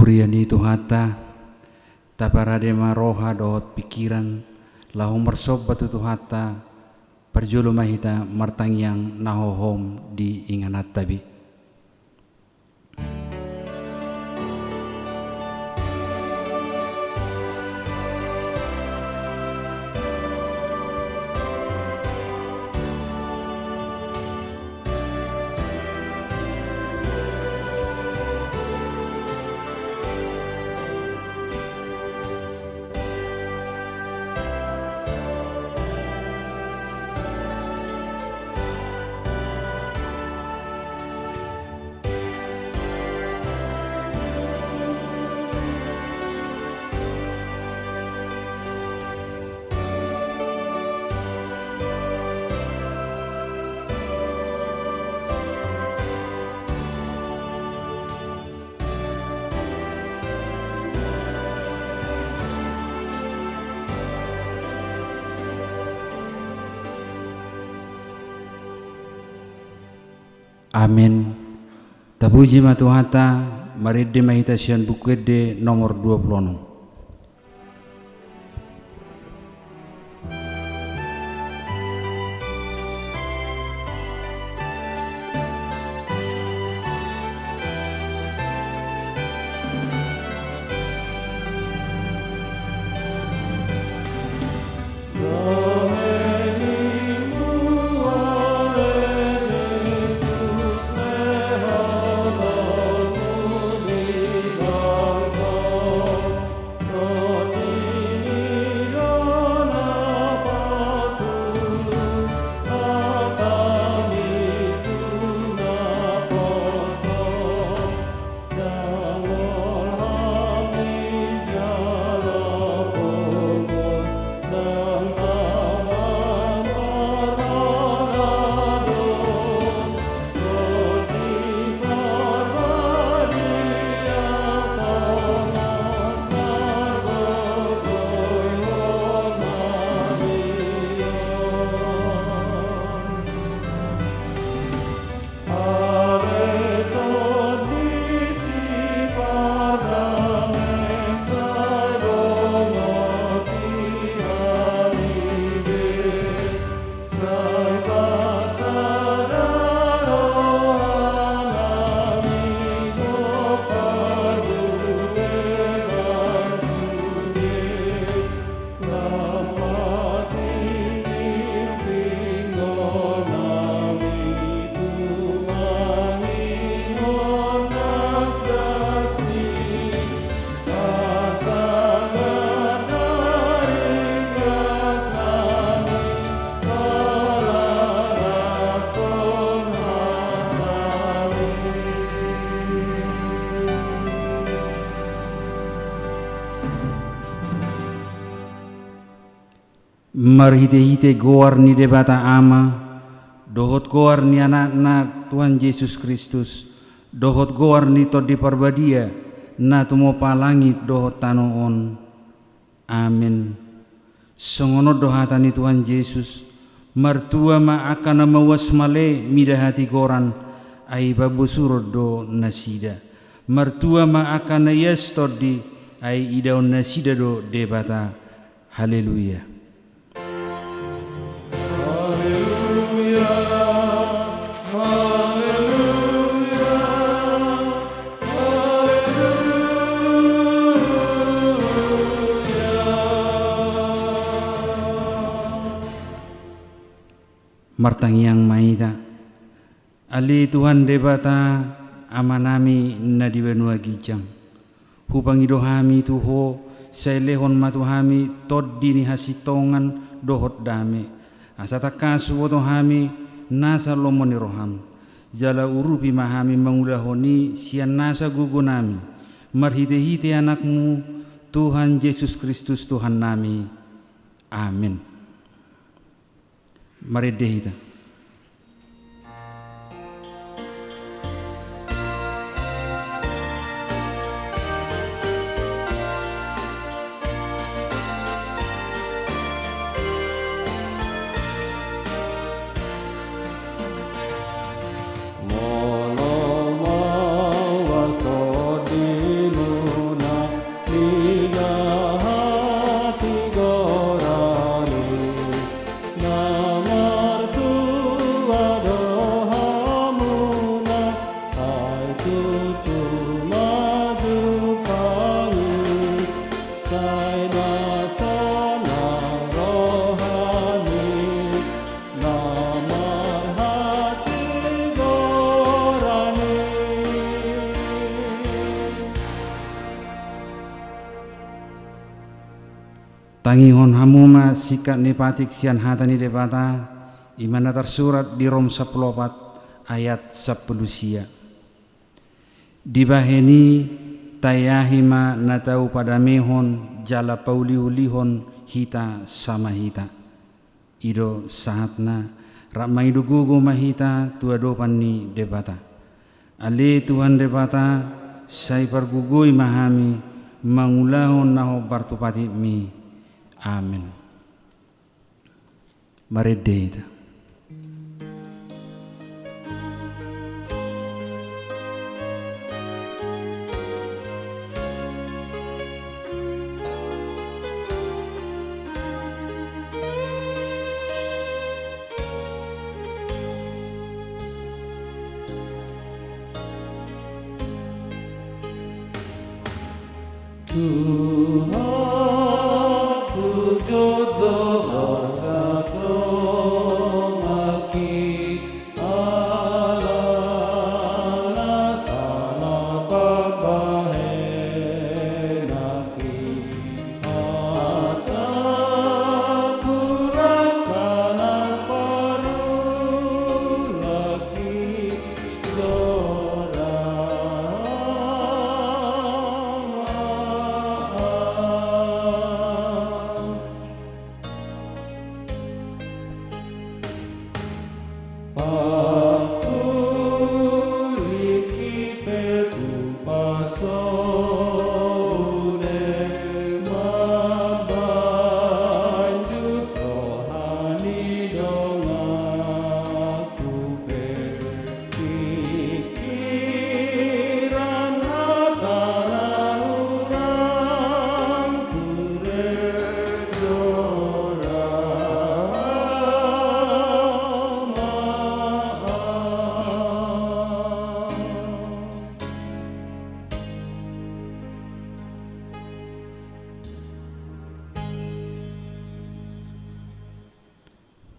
Buriani Tuhata taparadema roha dohot pikiran lahong marsobat Tuhata perjulu mahita martangyang nahohom di inganat tabi. Amin. Tabuji matuhata maride mahita sian bukwede nomor 26. Marhite-hite goar ni debata ama, dohot goar ni anak-anak Tuhan Yesus Kristus, dohot goar ni to di parbadia, na tumo palangit dohot tanoon. Amin. Songono dohatan ni Tuhan Yesus, martua ma akan mawas male midahati goran, ai babusurod do nasida. Martua ma akan yes todi, ai idaon nasida do debata. Haleluya. Martangyang maita ali Tuhan debata amanami na diwenua gijang hupangido hami tuho sailehon matuhami toddi ni hasitongan dohot dame asata kasu woto hami nasa lomoni roham jala urupi mahami mangulahoni sian nasa gugunami marhite-hite anakmu Tuhan Yesus Kristus Tuhan nami. Amin. Mari dehita. Molo mawas todinu Tangihon hamuma sikat nepatik sian hatani debata imana tersurat di Rom 14 ayat 10. Dibaheni tayahima natau pada mehon jala pauliulihon hita sama hita. Ido sahatna ramai dugugo mahita tua dopan ni debata. Ale Tuhan debata sai pergugui mahami mangulahon naho bartupati mi. Amin. Maredeta.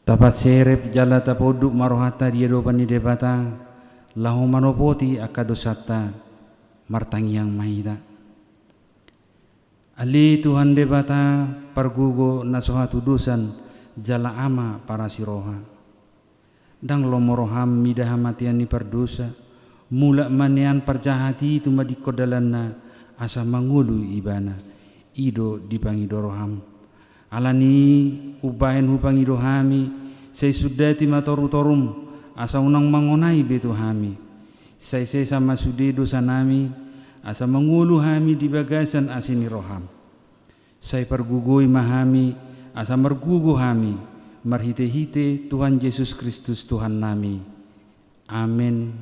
Tapat serep jala tapoduk marohata dia dopani debata lahu manopoti akadosata martangiang mahita. Ali Tuhan debata pargugo nasohatu dosan jala ama para siroha. Dang lomoroham midahamatian ni perdosa mula manian perjahati itu madikodalanna asa mangulu ibana ido dipangidoroham. Alani ubahen hupangi dohami say sudati matoru-torum asa unang mangonai betu hami say sama sude dosa nami asa mengulu hami di bagasan asini roham say pergugoi mahami asa mergugu hami marhite-hite Tuhan Yesus Kristus Tuhan nami. Amin.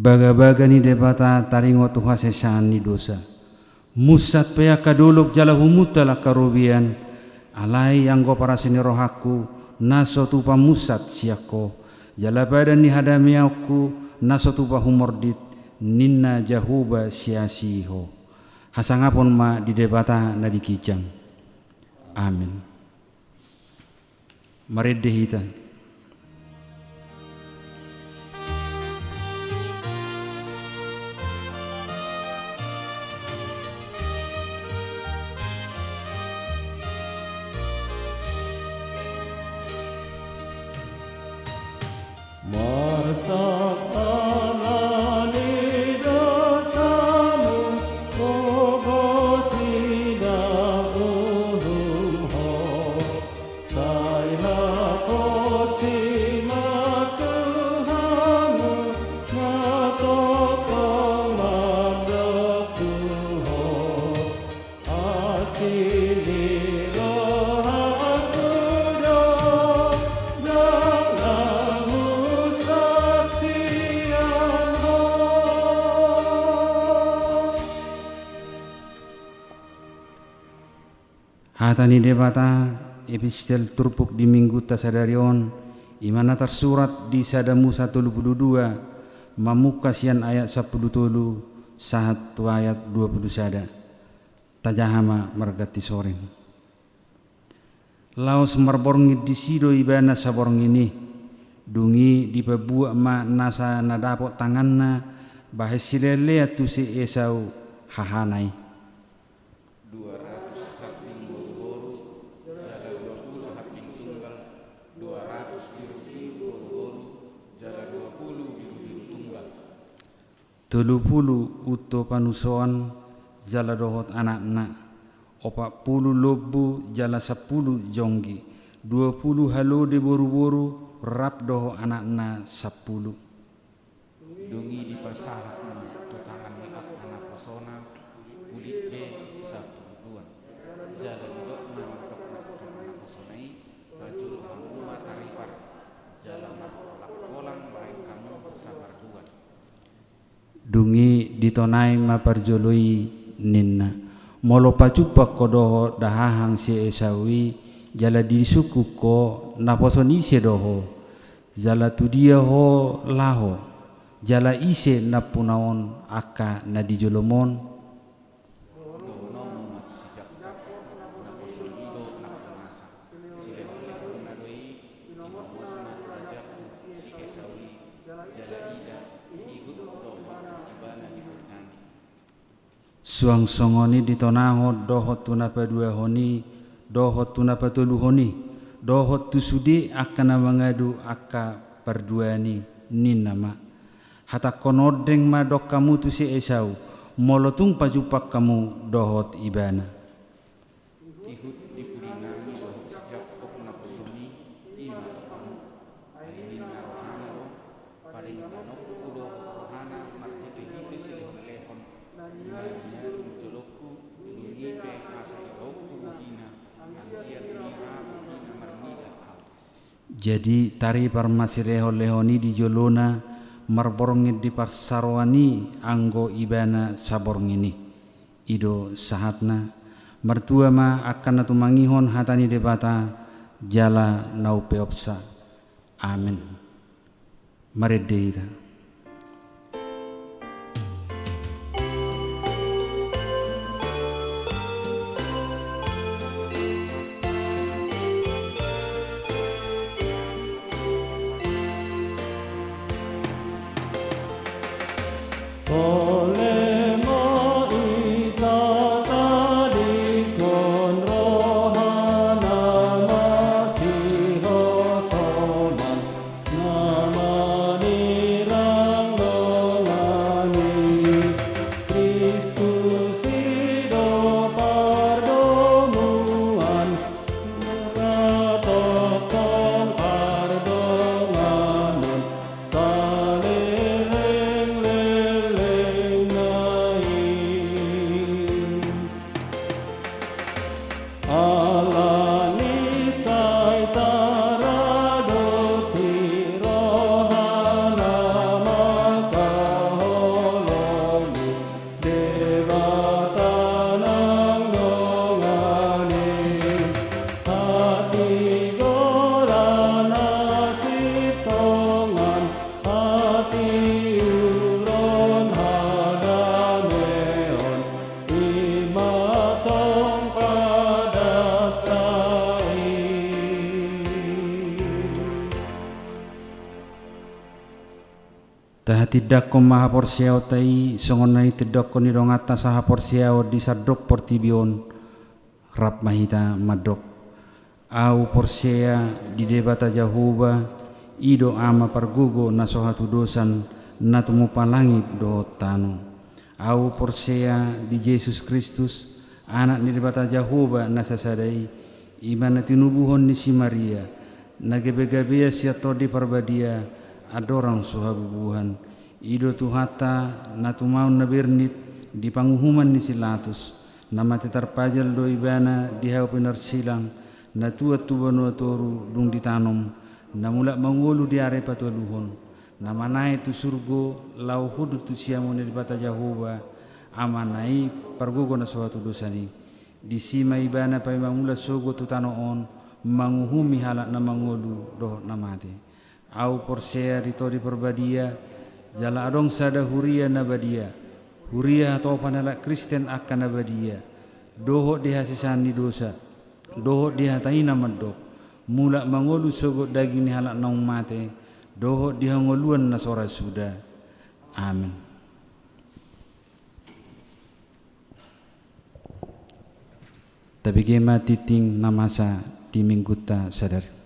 Baga-baga ni debata taringo tuha sesan ni dosa. Musat pea kaduluk jala humutala karubian. Alai anggo para sini rohaku naso tupa musat siako. Jala badan ni hadami aku naso tupa humordit ninna jahuba siasiho. Hasangapon ma di debata na dikijang. Amin. Maredehita. Sa Hatani debata epistel turpuk di minggu tasadarion imana tersurat di Sadamu 122 mamukasian ayat 10 tolu sahat tu ayat 20 sada tajahama margati soreng laos marborngi di sido ibana saborng ini dungi di pebuak ma nasa nadapok tanganna bahas silele tu si Esau hahanai 200 haping boru-boru jala 20 haping tunggal 200 biru-biru boru-boru jala 20 biru-biru tunggal 30 uto panusoan jala dohot anak-anak 40 lobu jala 10 jonggi 20 halode boru-boru rap doho anak-anak 10 dungi di pasahat tutangan miak anak pesona pulit be 1 2 jala duduk mandok anak pesonai bajul hamuma taripar jala markolak kolang baik kamu sabar 2 dungi ditonai maparjoloi ninna molo pacupak kodoho dahahang si Esawi jala disuku ko naposon ise doho jala tu dia ho laho jala ise napunaon aka na dijolomon dono mat sejak naposon ido napunasa silehon-lehon nadoi timamosna turajaku si Esawi jala ida ikut doho ibana di Fernandi suang songoni ditonaho doho tunapa dua honi doho tunapa telu honi doho tu sudi akana mangadu aka perduani ninama hata konodeng madok kamu tu si Esau molotung pajupak kamu dohot ibana ihut dipudinami doho sejak kok napusumi ima kamu ainin narohana lo paring kanok udo rohana marhite-hite silehon-lehon nyari jolokku lungipe asa iroku buhina anggiat mira buhina marnida au jadi tari parmasireho lehoni di jolona marborongit di parsarwani anggo ibana saborngini ido sahatna mertua ma akan natumangihon hatani debata jala naupeopsa amin maredeita Taha tidak ko maha porsiao tai songonai tidak ko nidong atas saha porsiao di sadok portibion rap mahita madok au porsia di debata jahuba ido ama pargugo na sohatu dosan na tumupalangi do tanu au porsia di Yesus Kristus anak ni debata jahuba na sasadai imana tinubuhon ni si Maria na gebe-gebea siato di parbadia adorang suhabubuhan ido tuhata na tumaun na bernit di panguhuman ni silatus na mati tarpajal do ibana di hau pinarsilang na tuat tubanu atoru dung ditanom na mula mangulu di are patualuhon na manai tu surgo lau hudu tu siamu ni bata Jahoba amanai pargogo na suatu dosani di sima ibana pai mangula sogo tu tano on manguhumi halak na mangolu dohot na mate au porsea di perbadia jala adong sada huria na badia huria atau panala Kristen akan na badia dohot dihasisani dosa dohot dihataina madok mula mangolu sogo daging ni halak na mate dohot dihangoluan na sora sudah. Amin. Tapi kema titing namasa di minggu ta sadar.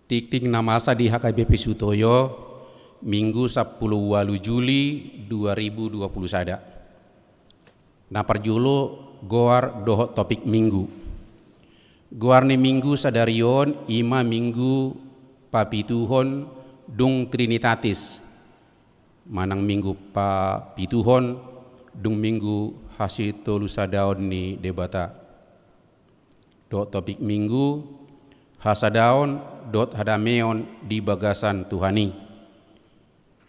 Tikting namasa di HKBP Sutoyo Minggu 10 Juli 2020 sada. Na perjulu goar dohot topik minggu. Goar ni minggu sadarion ima minggu papituhon dung trinitatis. Manang minggu papituhon dung minggu hasito lusadaon ni debata. Dohot topik minggu hasadaon dot hadameon di bagasan Tuhani.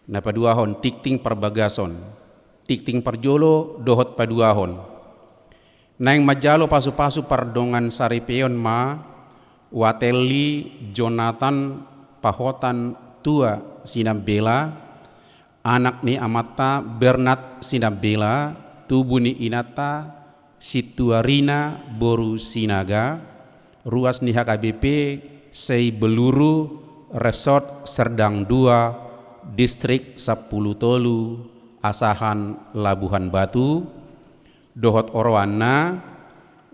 Napaduahon tikting perbagason. Tikting perjolo dohot paduahon. Naing majalo pasu-pasu pardongan saripeon ma wateli Jonathan pahotan tua sinabela anak ni amata Bernat sinabela tubuh ni inata situarina boru sinaga ruas ni HKBP sei beluru resort Serdang 2 distrik 10 Tolu Asahan Labuhan Batu dohot orwana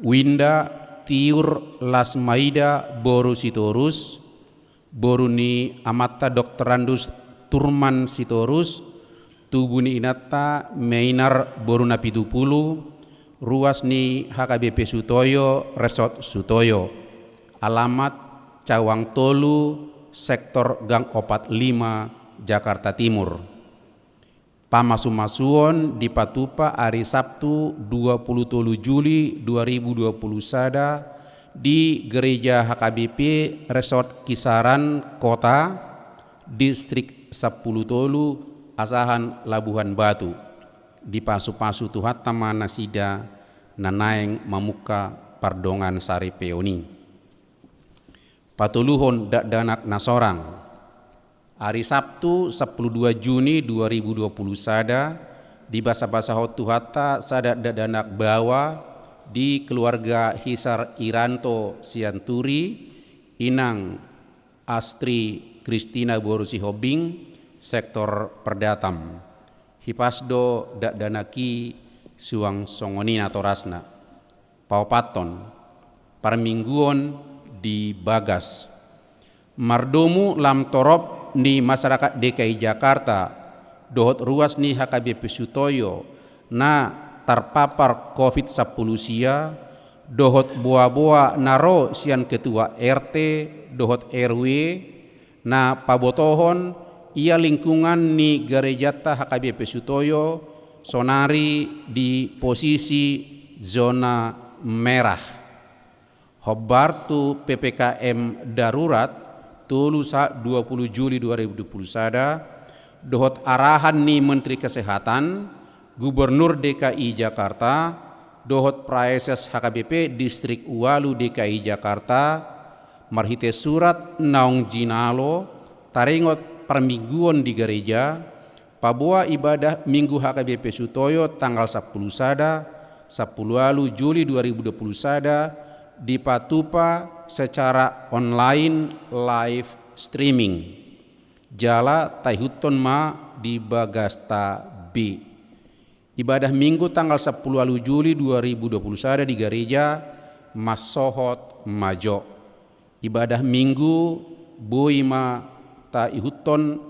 winda tiur lasmaida boru sitorus boru ni amata dokterandus turman sitorus tubuh ni inata meinar boru na 70 ruas ni HKBP Sutoyo Resort Sutoyo alamat Cawang Tolu sektor Gang Opat 5 Jakarta Timur. Pamasumasuon di Patupa hari Sabtu 27 Juli 2020 sada di Gereja HKBP Resort Kisaran Kota Distrik 10 Tolu Asahan Labuhan Batu di pasu-pasu tuhat tamana sida nanaeng mamuka pardongan sari peoni patuluhon dak danak nasorang hari Sabtu 12 Juni 2020 sada di basa-basa hotuhata sada dadanak bawa di keluarga Hisar Iranto Sianturi Inang Astri Kristina Borusi Hobing sektor Perdatam Hipasdo dadanaki suang songonina torasna paupaton parmingguon di Bagas mardomu lam torop ni masyarakat DKI Jakarta dohot ruas ni HKBP Sutoyo na terpapar COVID-10 sia dohot boa-boa naro sian ketua RT dohot RW na pabotohon ia lingkungan ni garejata HKBP Sutoyo sonari di posisi zona merah hobbartu PPKM darurat Tulusa 20 Juli 2020 sada dohot arahan ni Menteri Kesehatan Gubernur DKI Jakarta dohot praeses HKBP Distrik Uwalu DKI Jakarta marhite surat naung jinalo taringot permingguan di gereja pabua ibadah Minggu HKBP Sutoyo tanggal 10 sada 10 Juli 2020 sada di Patupa secara online live streaming jala taihuton ma di Bagasta B ibadah Minggu tanggal 10 Juli 2021 di gereja Masohot Majo ibadah Minggu boima taihuton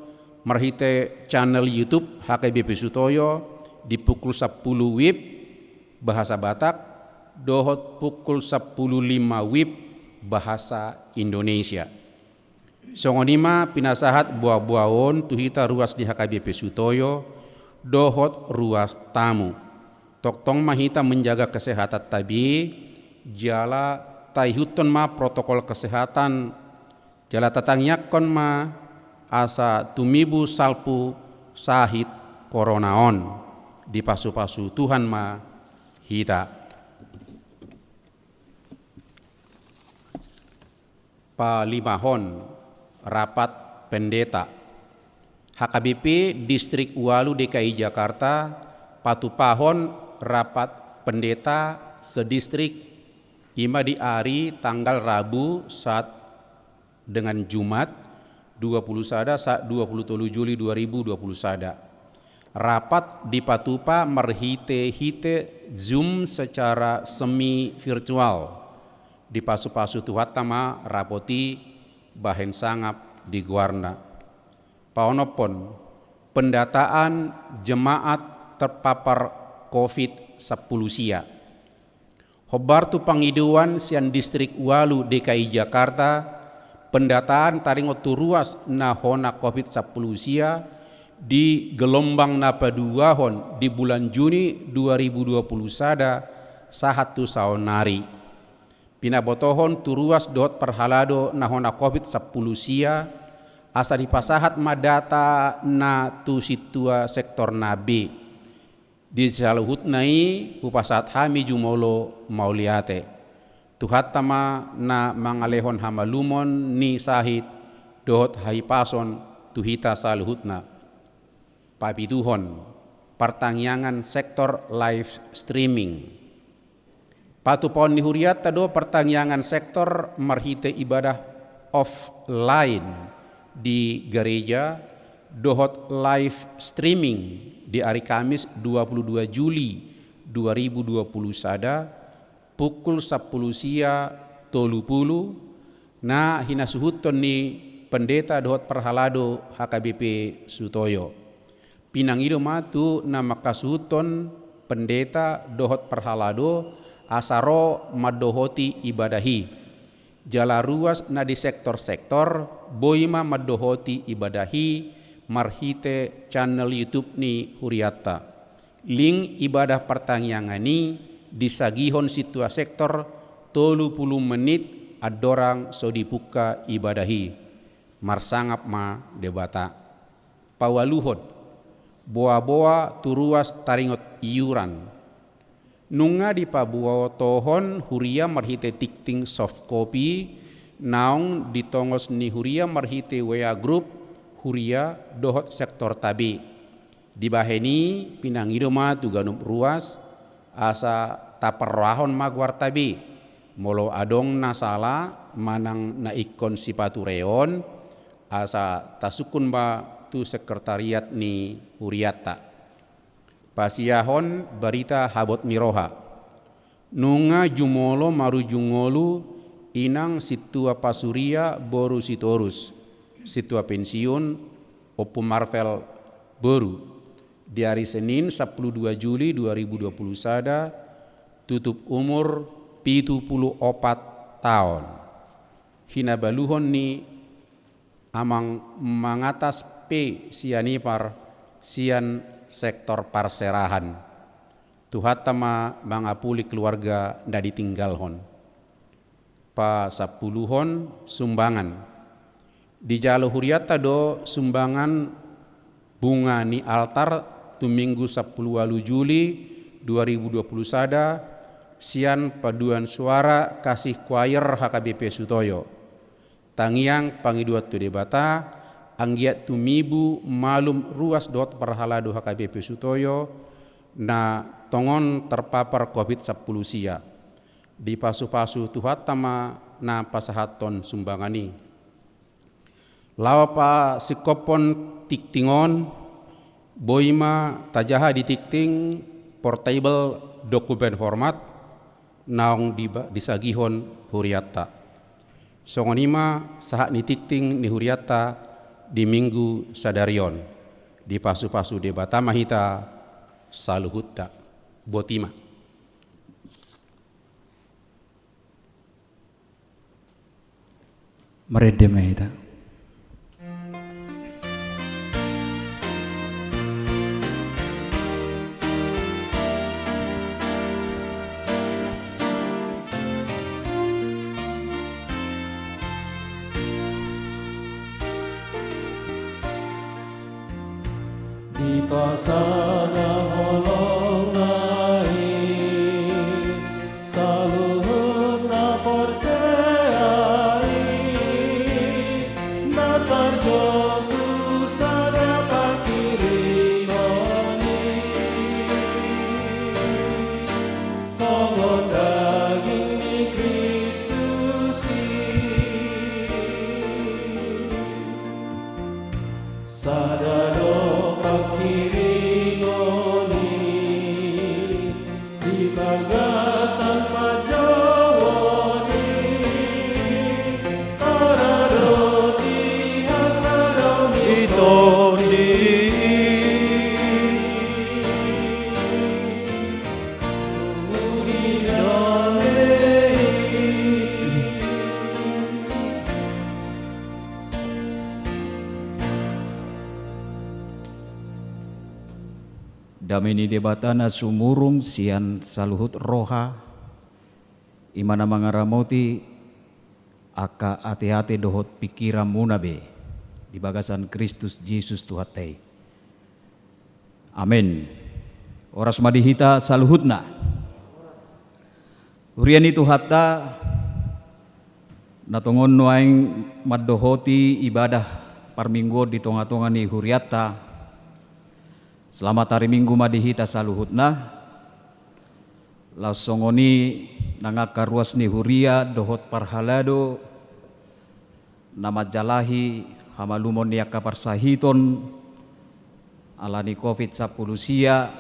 marhite channel YouTube HKBP Sutoyo di pukul 10 WIB bahasa Batak dohot pukul 10.05 WIB bahasa Indonesia. Songonima pinasahat buah-buahon tuhita ruas di HKBP Sutoyo dohot ruas tamu. Toktong mahita menjaga kesehatan tabi, jala taihuton ma protokol kesehatan, jala tatangyakon ma asa tumibu salpu sahit koronaon di pasu-pasu Tuhan ma hita. Palimahon rapat pendeta HKBP Distrik Walu DKI Jakarta patupahon rapat pendeta sedistrik ima di hari tanggal Rabu saat dengan Jumat 20 Juli 2020 sada. Rapat di Patupa merhite-hite Zoom secara semi virtual. Di pasu-pasu tuhatama rapoti bahen sangap di Guarna. Paonopon pendataan jemaat terpapar COVID-10 sia. Hobartu pangiduan sian distrik Walu DKI Jakarta pendataan taringotu ruas nahona COVID-10 sia di gelombang napa duahon di bulan Juni 2020 sada sahatu saonari. Pinabotohon turuas dot perhalado nahona COVID-10 sia asa dipasahat madata na tu situa sektor nabi di saluhut nai upasat hami jumolo mauliate tuhatama na mangalehon hamalumon ni sahit dot haipason tuhita saluhutna papituhon pertangyangan sektor live streaming. Patupon ni huriat tado pertangyangan sektor marhite ibadah offline di gereja dohot live streaming di hari Kamis 22 Juli 2020 sada pukul 10 sia 30 na hinasuhuton ni pendeta dohot perhalado HKBP Sutoyo. Pinangido matu na makasuhuton pendeta dohot perhalado asaro madohoti ibadahi jala ruas na di sektor-sektor boima madohoti ibadahi marhite channel YouTube ni huriata link ibadah pertangyangani disagihon situa sektor 30 menit adorang so dibuka ibadahi marsangap ma debata pawaluhon boa-boa turuas taringot iuran nunga di pabuao tohon huria marhite tikting soft copy naung ditongos ni huria marhite WA group huria dohot sektor tabi dibaheni pinangidoma tuganum ruas asa taperrahon magwar tabi molo adong nasala manang naikon sipatu reon asa tasukun ba tu sekretariat ni huriata. Pasiyahon barita habot miroha. Nunga jumolo maru jungolu inang situa pasuria boru sitorus. Situa pensiun opu marvel boru. Di hari Senin 12 Juli 2020 sada tutup umur 74 tahun. Hinabaluhon ni amang mangatas P sianipar sian sektor parserahan. Tuhatama mangapuli keluarga nda ditinggalhon. Pa 10 sumbangan. Di jalo huriata do sumbangan bunga ni altar tu minggu 10 Juli 2020 sada sian paduan suara kasih choir HKBP Sutoyo. Tangiang pangiduat tu debata anggiat tumibu malum ruas dot perhalado HKBP Sutoyo na tongon terpapar COVID-10 sia di pasu-pasu tuhatama na pasahaton sumbangani lawa pa sikopon tiktingon boima tajaha di tikting portable dokumen format naong disagihon huriata songonima sahat ni tikting ni huriata di minggu sadarion di pasu-pasu debata mahita saluhutta botima Merede mahita. pasana holong nai saluhut na porseai na tarjotu sada pakiri ngoni songon daging di Kristusi sadado pakiri ngoni di bagasan majawoni taradoti hasadoni itondi Damini debatana sumurung sian saluhut roha imana mangaramoti aka ate-ate dohot pikiran munabe di bagasan Kristus Yesus Tuhatei. Amin. Oras madihita saluhutna. Hurian itu hatta natongon nuaing maddohoti ibadah parminggu di tonga-tonga ni huriata. Selamat hari Minggu madihita saluhutna. Lasongoni nangakaruas ni huria dohot parhalado nama jalahi hamalumon niaka parsahiton alani COVID-10 sia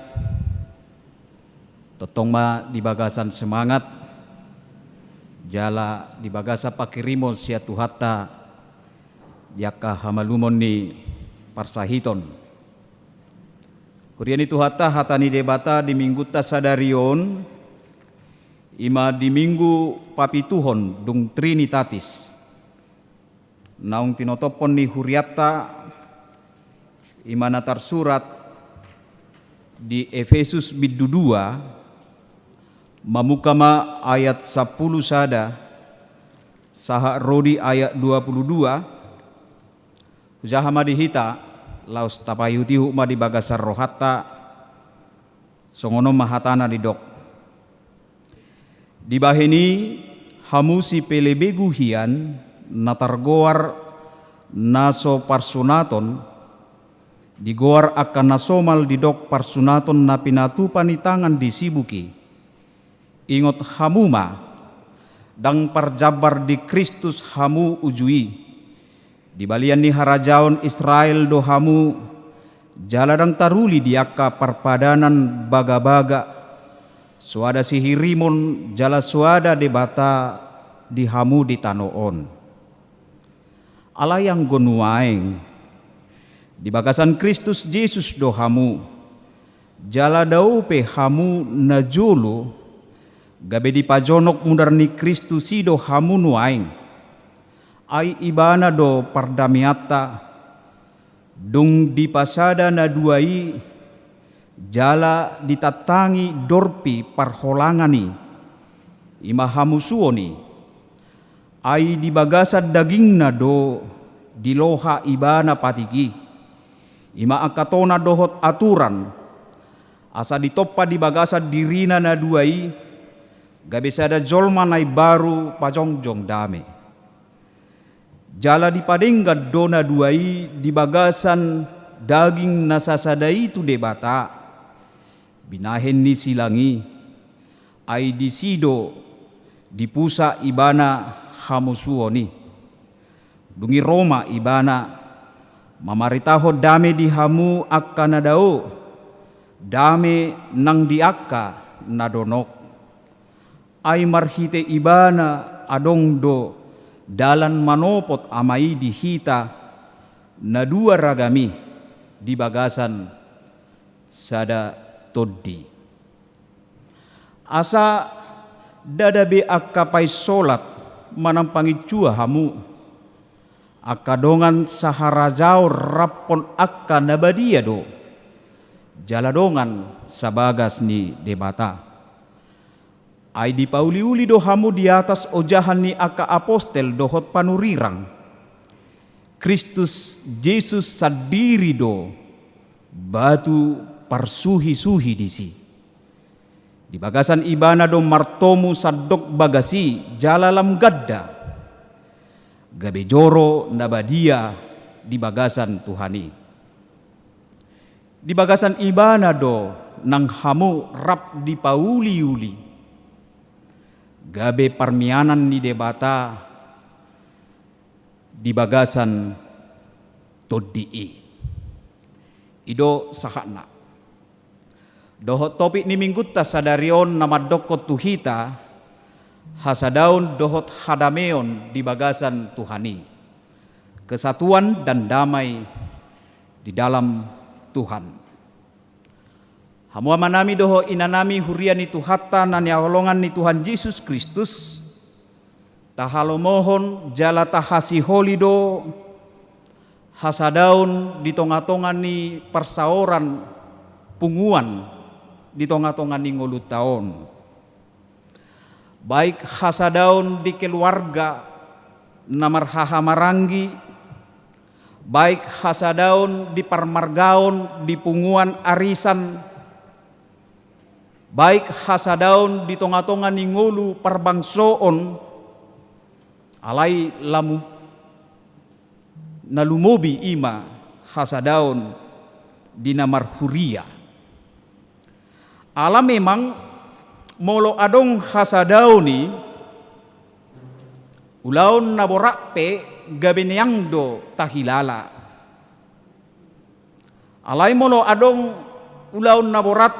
totong ma di bagasan semangat jala di bagasa pakirimon sia tuhata yaka hamalumon ni parsahiton. Hurian itu hatani debata di minggu tasadarion ima di minggu papituhon dung Trinitatis naung tinotopon ni huriata ima natar surat di Efesus biddu 2 mamukama ayat 10 sada saha rodi ayat 22 hujahama dihita laus tapayuti hukma di bagasar rohata songono mahatana di dok di bahini hamusi pelebegu hian natargoar naso parsunaton digoar akan nasomal di dok parsunaton na pinatu panitangan disibuki ingot hamuma dang parjabar di Kristus hamu ujui di balian ni harajaon Israel dohamu jaladang taruli diaka parpadanan baga-baga suada sihirimon jala suada debata dihamu di tanoon ala yang gonuaeng di bagasan Kristus Yesus dohamu jala daupe hamu najulu gabe di pajonok mudar ni Kristus do hamu nuaeng ai ibana do pardamiata dung di pasada na duai jala ditatangi dorpi parholangani imahamusuoni ai di bagasa dagingna do diloha ibana patiki ima akatona dohot aturan asa ditoppa di bagasa dirina na duai gabe sada jolma nai baru pajongjong dame jala dipadengga dona duai di bagasan daging nasasada itu debata binahen ni silangi ai disido dipusa ibana hamusuoni dungi Roma ibana mamaritaho dame di hamu akka nadao dame nang diakka nadonok ai marhite ibana adong do dalan manopot amai dihita na dua ragami di bagasan sada toddi asa dadabe akapai solat manampangi cua hamu akadongan saharajao rappon akka nabadia do jaladongan sabagas ni debata ai di pauli-uli do hamu di atas ojahan ni aka apostel dohot panurirang Kristus Yesus sadiri do batu parsuhi-suhi disi. Di bagasan ibana do martomu sadok bagasi jalalam gadda. Gabe joro nabadia di bagasan Tuhani. Di bagasan ibana do nang hamu rap di pauli-uli. Gabe parmianan ni debata di bagasan todii. Ido sahana. Dohot topik ni minggutta sadarion nama dokot tuhita hasadaun dohot hadameon di bagasan Tuhani. Kesatuan dan damai di dalam Tuhan. Hamua manami doho inanami huriani tuhata nan yaolongan ni Tuhan Yesus Kristus. Tahalo mohon jala tahasi holido hasadaun di tonga-tonga ni persaoran punguan di tonga-tonga ni ngulut taon. Baik hasadaun di keluarga namar hahamaranggi, baik hasadaun di parmargaon di punguan arisan, baik hasadaun di tonga-tonga ni ngulu parbangsoon, alai lamu nalumobi ima hasadaun di namar huria. Ala memang molo adong hasadauni ulaun naborape gabeneang do tahilala. Alai molo adong ulaun naborat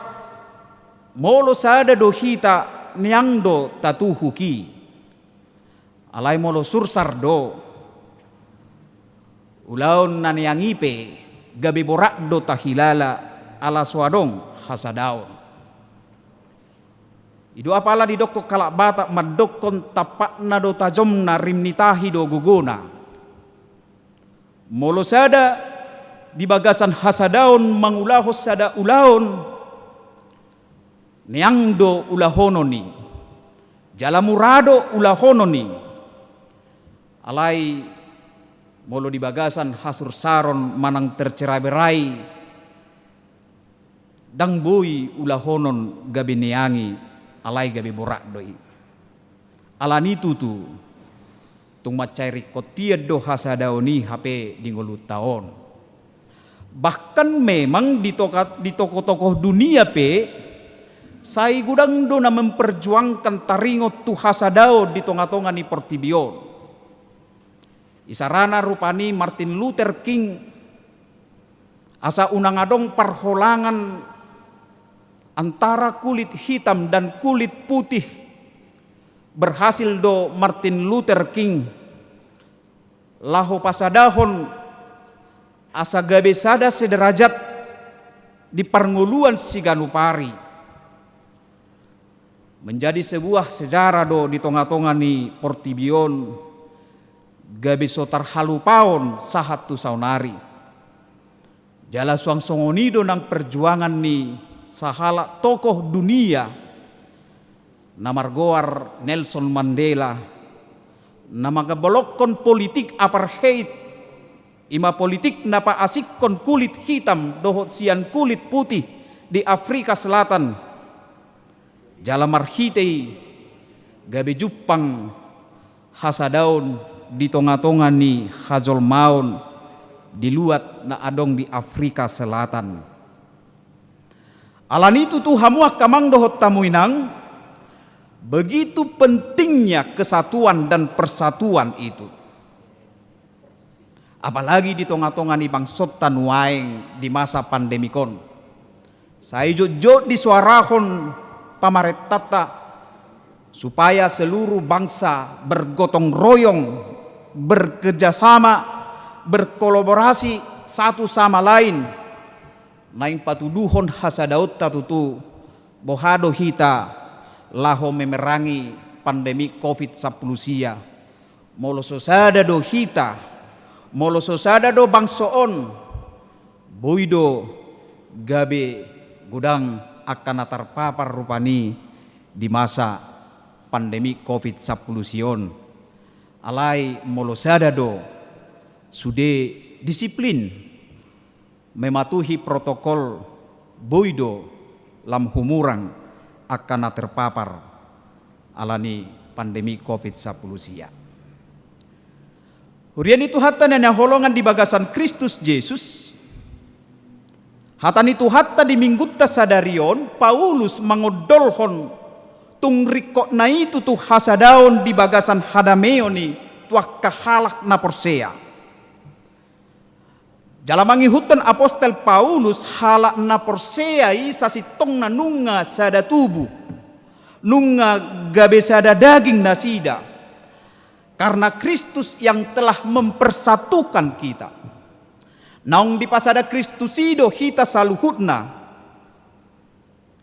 molo sada do hita niang do tatuhuki. Alai molo sursar do ulaun naniangipe gabe borak do tahilala ala swadong hasadaun. Ido apala di dokko kalak batak madokon tapak na do tajom na rimnitahi do guguna. Molo sada di bagasan hasadaun mangulahos sada ulaon niang do ulahononi. Jalamurado ulahononi. Alai molo di bagasan hasur saron manang tercerai-berai dang bui ulahonon gabineangi. Alai gabi borak doi. Alani tutu tung macairi kotiad do hasadaoni hape di ngolut taon. Bahkan memang di tokoh-tokoh dunia pe sai gudang do na memperjuangkan taringot tu hasadao di tonga-tonga ni Portibion. Isarana rupani Martin Luther King asa unang adong parholangan antara kulit hitam dan kulit putih berhasil do Martin Luther King laho pasadahon asa gabe sada sederajat di parnguluan siganupari menjadi sebuah sejarah do di tonga-tonga ni Portibion gabe sotar halupaon sahatu saunari jala suang songonido nang perjuangan ni sahala tokoh dunia namargoar Nelson Mandela namaga bolokon politik apartheid ima politik napa asikon kulit hitam dohot sian kulit putih di Afrika Selatan jala marhitei gabe Jepang hasadaun di tonga-tonga ni Hazol Maun diluat na adong di Afrika Selatan. Alan itu tuh hamuak kamang dohot tamuinang begitu pentingnya kesatuan dan persatuan itu. Apalagi di tonga-tonga ni bangsot tanuaing di masa pandemikon. Saya jojo disuarahon pamaret tata supaya seluruh bangsa bergotong royong, bekerjasama, berkolaborasi satu sama lain. Naing patuduhon hasadaut tatutu bohado hita laho memerangi pandemi COVID-19 sia. Molo sosada do hita, molo sosada do bangsoon, boido gabe gudang akan terpapar rupani di masa pandemi COVID-19. Alai molo sada do sude disiplin mematuhi protokol boido lam humurang akan terpapar alani pandemi COVID-19 sia. Hurian itu hatan yang holongan di bagasan Kristus Yesus. Hatan itu hatta di minggutta sadarion Paulus mangodolhon tung rikok na itu tu hasadaon di bagasan hadameoni tuak kahalak na porsea. Jalamangi hutan apostel Paulus halak na porsea isa sitong na nunga sada tubuh. Nunga gabe sada daging nasida. Karena Kristus yang telah mempersatukan kita. Naung di pasada Kristus ido kita saluhutna.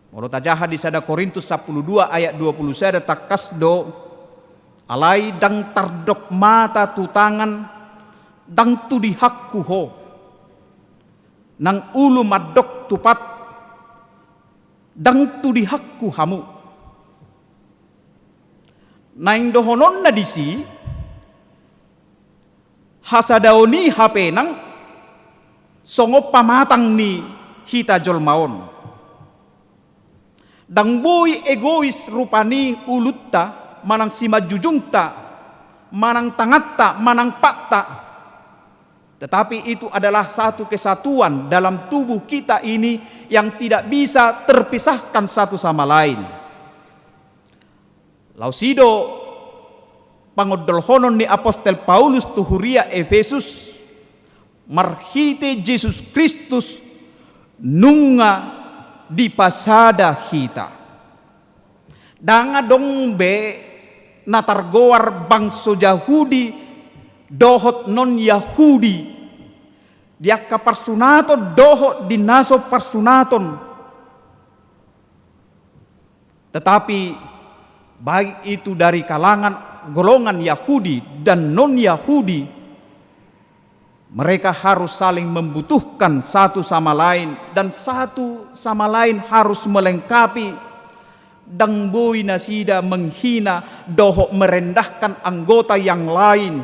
Menurut ajaha di sada Korintus 12 ayat 20 sada takasdo. Alai dang tardok mata tu tangan. Dang tu dihakku ho. Nang ulu madok tupat. Dang tu dihakku hamu. Naing dohonon na disi. Hasadaoni hape nang songo pamatang ni hita jolmaon. Dang boy egois rupani ulutta manang simajujungta, manang tangatta, manang patta. Tetapi itu adalah satu kesatuan dalam tubuh kita ini yang tidak bisa terpisahkan satu sama lain. Lausido pangodolhonon ni apostel Paulus tu huria Efesus marhite Jesus Kristus nunga di pasada hita. Danga dong be natargoar bangso Yahudi dohot non Yahudi dia kaparsunato dohot dinaso parsunaton. Tetapi baik itu dari kalangan golongan Yahudi dan non-Yahudi, mereka harus saling membutuhkan satu sama lain dan satu sama lain harus melengkapi. Dang boy nasida menghina, dohok merendahkan anggota yang lain,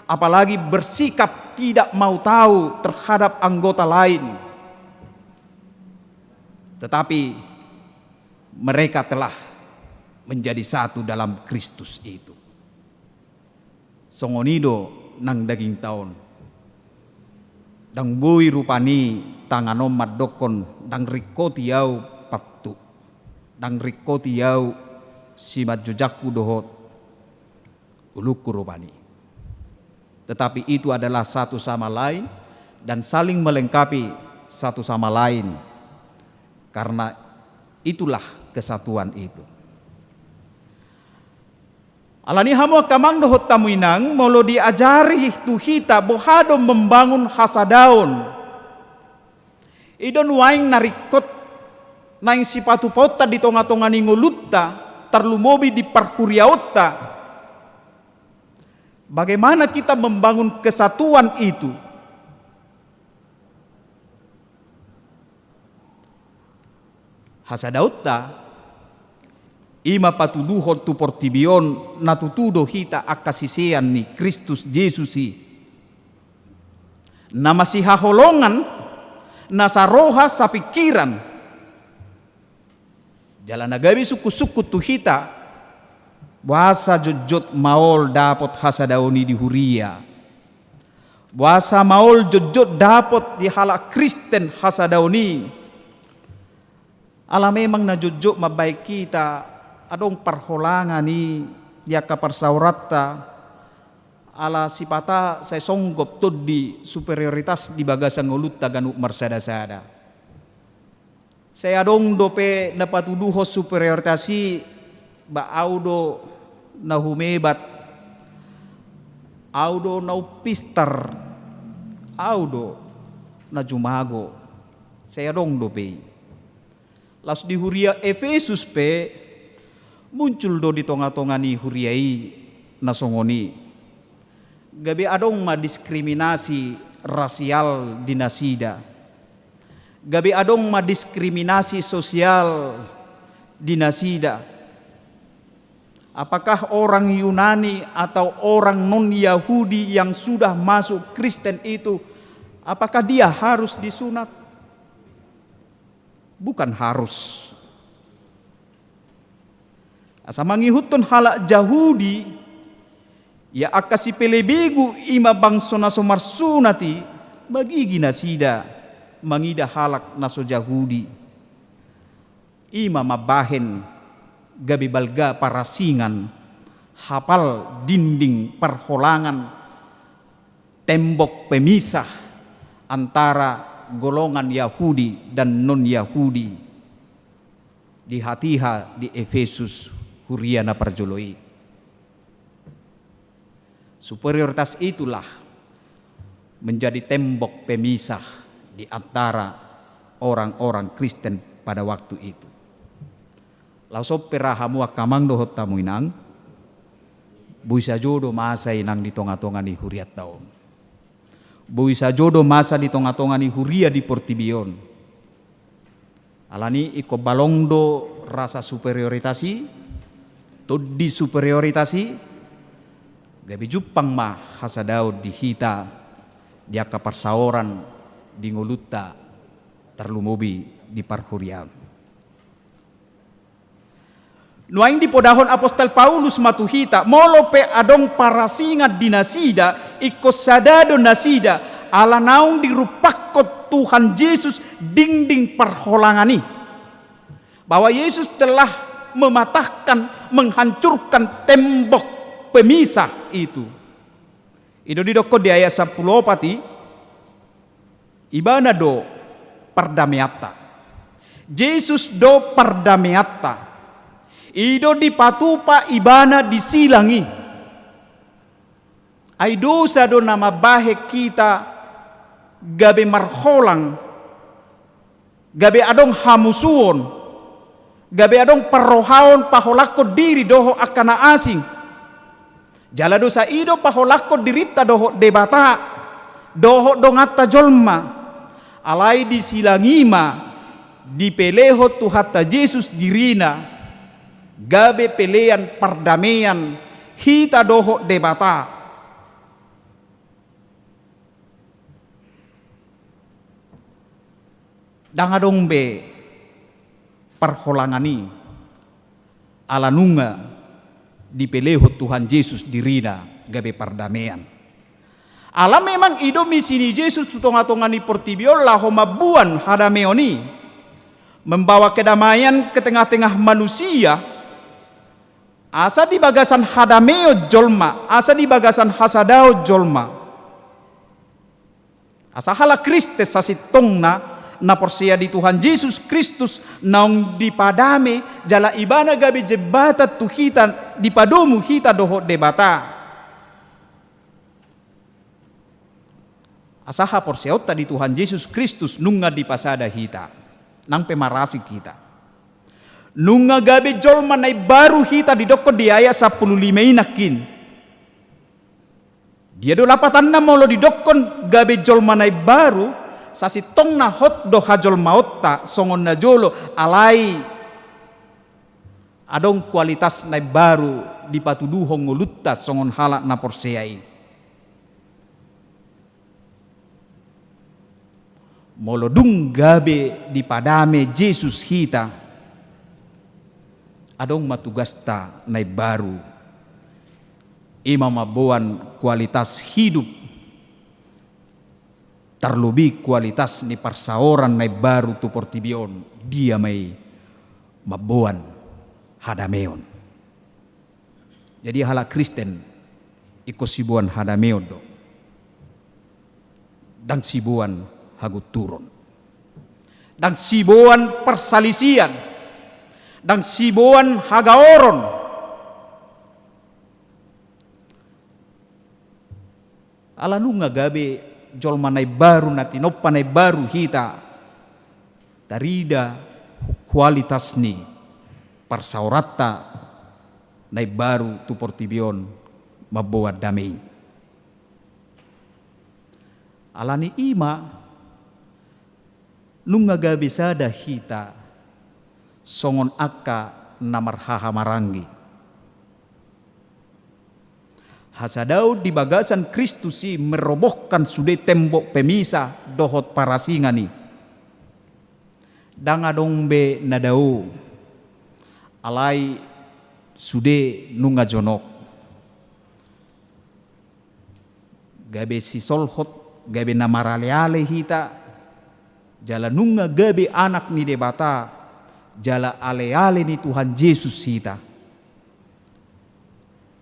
apalagi bersikap tidak mau tahu terhadap anggota lain. Tetapi mereka telah menjadi satu dalam Kristus itu. Songonido nang daging taon. Dang boy rupani tanganom madokon dang rikoti yau pattu. Dang rikoti yau simat jujakku dohot uluku rupani. Tetapi itu adalah satu sama lain dan saling melengkapi satu sama lain. Karena itulah kesatuan itu. Alani hamu kamang dohot tamuinang molo diajari tuhita bohado membangun hasadaon. Idon waing narikot naing sipatu pota di tonga-tonga ningulutta tarlumobi di parhuriaota. Bagaimana kita membangun kesatuan itu? Hasadaota ima patuduhon tu portibion natutudo hita akasisean ni Kristus Yesusi. Na masih haholongan nasaroha sa pikiran. Jalan nagabi suku-suku tu hita buasa jojot maol dapot hasadaoni di huria. Buasa maol jojot dapot di halak Kristen hasadaoni. Ala memang na jojot mabaik kita adong parholangan ni dia kaparsaurata ala sipata saya songgop to di superioritas di bagasan ngulut taganuk marsada-sada. Saya adong dope napatuduho superioritassi ba audo na humebat audo na upistar audo na jumago. Saya adong dope. Las di huria Efesus pe muncul do di tonga-tonga ni huriai nasongoni. Gabi adong ma diskriminasi rasial di nasida. Gabi adong ma diskriminasi sosial di nasida. Apakah orang Yunani atau orang non-Yahudi yang sudah masuk Kristen itu Apakah dia harus disunat? Bukan harus. Asa mangihutun halak Yahudi, ya akasi pelebegu ima bangso naso marsunati, magigi nasida, mangida halak naso Yahudi. Ima mabahen, gabi balga parasingan, hafal dinding perholangan, tembok pemisah antara golongan Yahudi dan non-Yahudi di hatiha di Efesus huriana perjoloi. Superioritas itulah menjadi tembok pemisah di antara orang-orang Kristen pada waktu itu. Lauso perahamu akamang dohot tamu inang, buisa jodo masa inang di tonga-tonga ni huriat taon. Buisa jodo masa di tonga-tonga ni huria di Portibion. Alani iko balongdo rasa superioritasi, todi superioritasi, gabi jupang ma hasa Daud di hita, dia kaparsaoran di nguluta terlumubi di parhurian. Nuaing di podahon Apostol Paulus matuhita, molo pe adong parasingat di nasida, ikos sadado nasida, ala naung dirupakot Tuhan Yesus dinding perholangani. Bahwa Yesus telah mematahkan, menghancurkan tembok pemisah itu. Itu didokot di ayat 10 pati, ibana do pardamiata. Yesus do pardamiata. Ido di patupa ibana disilangi. Ay dosa do nama bahe kita gabe marholang, gabe adong hamusuon, gabe adong parohaon paholako diri doho akana asing. Jala dosa ido paholako dirita doho debata, doho dongata jolma, alai disilangima, dipeleho tuhata Yesus dirina, gabe pelean pardamaian hita doho debata. Dangadong be parholangani alanunga dipeleho Tuhan Yesus dirina gabe pardamaian. Ala memang ido misini Yesus tutonga-tongani Portibio laho mabuan hadameoni, membawa kedamaian ke tengah-tengah manusia. Asa di bagasan hadameo jolma, asa di bagasan hasadao jolma. Asa hala Kristus sasitongna na porsia di Tuhan Yesus Kristus naung dipadame jala ibana gabi jebata tuhita dipadomu hita doho debata. Asa ha porsiota di Tuhan Yesus Kristus nunga di pasada hita, nang pemarasi kita. Nunga gabe jolma nai baru hita di doko di ayat 15 inakin. Dia do lapatan na molo di dokon gabe jolma nai baru sasi tong na hot do hajol maotta songon na jolo alai adong kualitas nai baru di patuduho ngulutta songon halak na porseai. Molo dung gabe di padame Yesus hita, adong matugasta nai baru ima mabuan kualitas hidup terlebih kualitas ni parsaoran nai baru tu Portibion dia may mabuan hadameon. Jadi hala Kristen iko sibuan hadameon do dan sibuan hagut turun dan sibuan persalisian dan sibuan hagaoron. Alanu ngagabe jolma nai baru nati noppa nai baru hita tarida kualitas ni parsaurata nai baru tu Portibion mabuat damai. Alani ima nunga gabe sada hita songon akka namarhaha marangi. hasadau di bagasan Kristusi merobohkan sude tembok pemisah dohot parasingani. Dangadong be nadau alai sude nunga jonok. Gabe si solhot gabe namaraleale hita jala nunga gabe anak ni debata jala ale-ale ni Tuhan Yesus hita.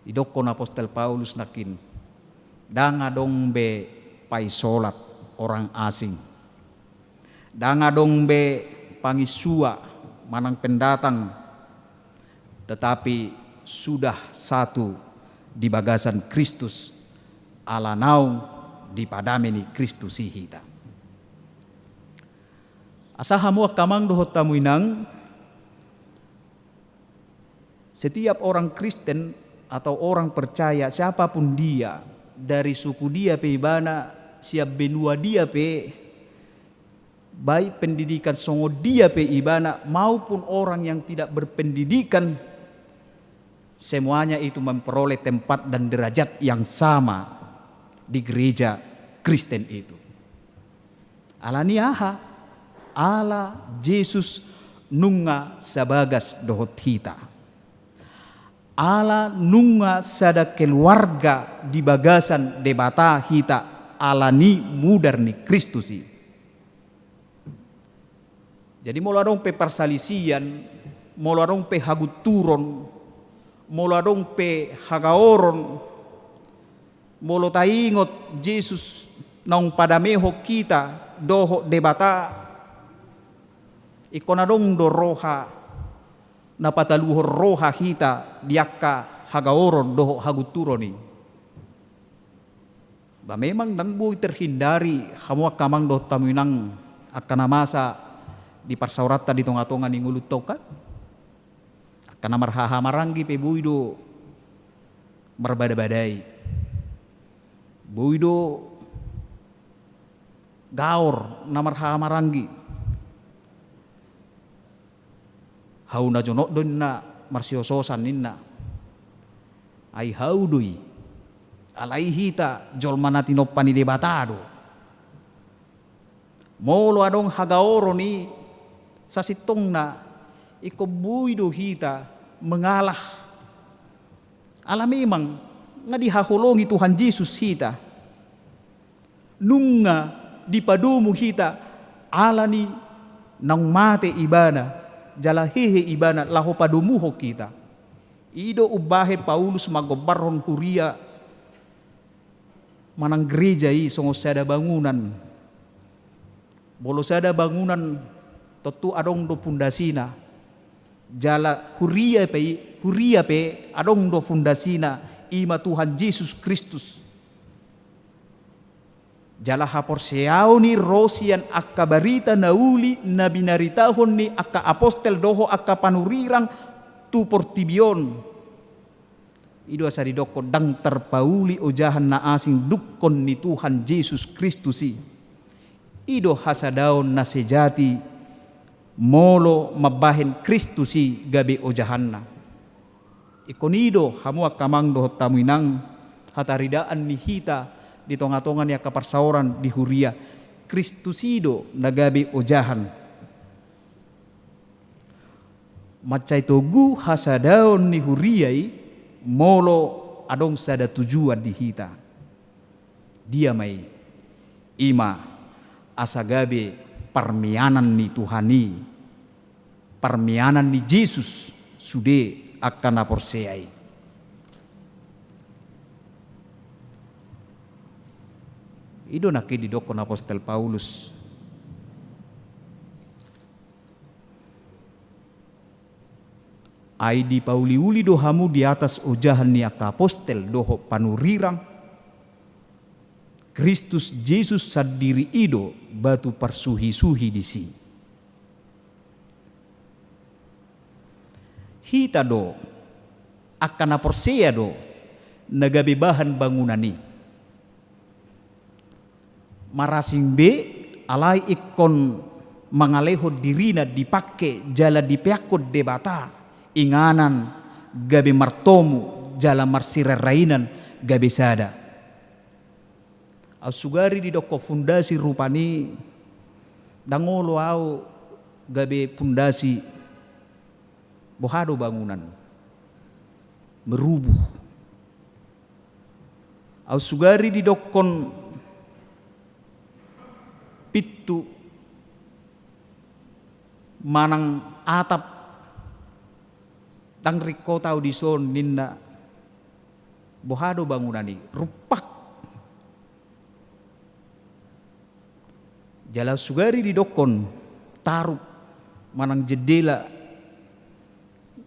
Idokon Apostol Paulus nakin dangadong be paisolat orang asing, dangadong be pangisua manang pendatang, tetapi sudah satu di bagasan Kristus ala naung di padameni Kristus hita. Asahamu kamang dohot tamuinang setiap orang Kristen atau orang percaya siapapun dia, dari suku dia pe ibana, siap benua dia pe, baik pendidikan songo dia pe ibana maupun orang yang tidak berpendidikan, semuanya itu memperoleh tempat dan derajat yang sama di gereja Kristen itu. Alaniaha ala Yesus nunga sabagas dohot hita. Ala nunga sada keluarga di bagasan debata hita alani mudar ni Kristusi. Jadi molarong pe parsalisian, molarong pe haguturon, molarong pe hagaoron, molo taingot Yesus nang padameho kita doho debata ikonadong do roha napataluhor roha hita diakka hagaoron doho haguturoni. Ba memang dan bui terhindari hamua kamang do tamuinang akan masa di parsaurata di tonga-tonga ni ngulut toka akan marhaha marangi pe buido marbada-badai buido gaor namarhaha marangi hau na jonok don na marsiososan ninna ay hau doi alai hita jol manatino pani debatado molo adong hagaoro ni sasitong na iko buido hita mengalah ala memang nga dihahulongi Tuhan Yesus hita nunga dipadumu hita alani nang mate ibana jala hehe ibana laho padumuho kita. Ido ubahe Paulus magobaron huria manang gereja songo sada bangunan. Bolo sada bangunan totu adong do pundasina. Jala huria pe adong do fundasina ima Tuhan Yesus Kristus. Jala hapor seau ni rosian akka barita nauli na binaritahon ni akka apostel doho akka panurirang tu portibion. Ido asari doko dang terpauli ojahan na asing dukkon ni Tuhan Yesus Kristusi. Ido hasadaon na sejati molo mabahen Kristusi gabe ojahanna. Ikonido hamua kamang doho tamuinang hataridaan ni hita di tonga-tongan ya kaparsauran di huria Kristusido nagabi ojahan macai togu hasadaon ni huriai molo adong sada tujuan di hita dia mai ima asagabe parmianan ni Tuhani parmianan ni Yesus sude akan aporseai. Ido naki didokon Apostol Paulus. Ai di pauliuli dohamu di atas ojahan ni aka apostel doho panurirang. Kristus Yesus sadiri ido batu parsuhi-suhi di si. Hita do akan aporsea do nagabe bahan bangunan ni. Marasing be alai ikon mangaleho dirina dipake jala dipeakod debata inganan gabe martomu jala marsirarainan gabesada. Au sugari di doko fundasi rupani dangolo au gabe fundasi bohado bangunan merubuh. Au sugari di dokon pitu manang atap tang riko tau dison ninda bohado bangunani rupak. Jala sugari di dokon tarup manang jendela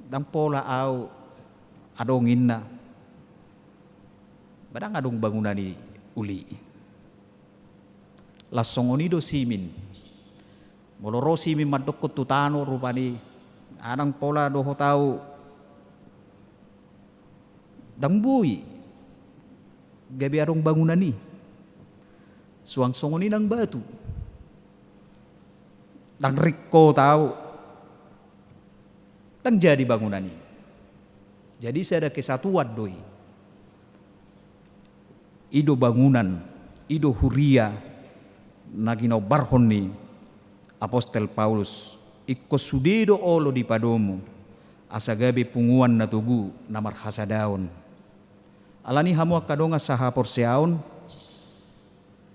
dang pola au adong inna badang adong bangunani uli. Lasongonido simin moloro simin madokot tutano rupani anang pola doho tau dambui gabi adong bangunani suang songoni nang batu dang riko tau dang jadi bangunani. Jadi saya ada kesatuan doi ido bangunan ido huria nagino barhoni Apostel Paulus ikko sudedo olo di padomu asagabe punguan na tugu namar hasadaon alani hamu akadonga saha porseaon